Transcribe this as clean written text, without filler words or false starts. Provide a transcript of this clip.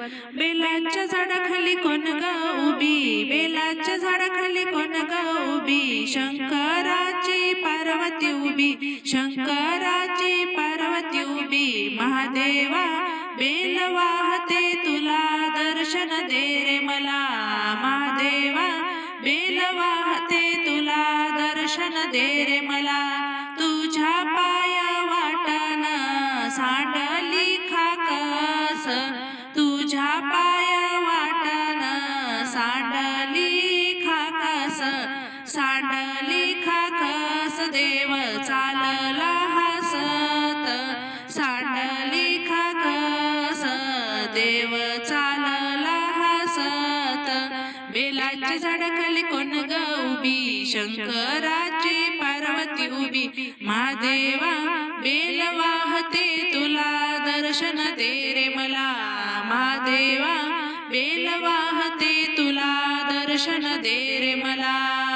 बेलाच्या झाडाखाली कोण ग उभी, बेलाच्या झाडाखाली कोण ग उभी, शंकराची पार्वती उभी, शंकराची पार्वती उभी. महादेवा बेल वाहते तुला दर्शन दे रे मला, महादेवा बेल वाहते तुला दर्शन दे रे मला. तुझ्या पाया वाटन सांडली खाकस, तुझ्या पाया वाटन सांडली खाकस, सांडली खाकस. देव चालला हसत, सांडली खाकस, देव चालला हसत. बेलाच्या झाडाखाली कोण ग उभी, शंकराची पार्वती उभी. महादेवा बेल वाहते तुला दर्शन दे रे मला, महादेवा बेल वाहते तुला दर्शन दे रे मला.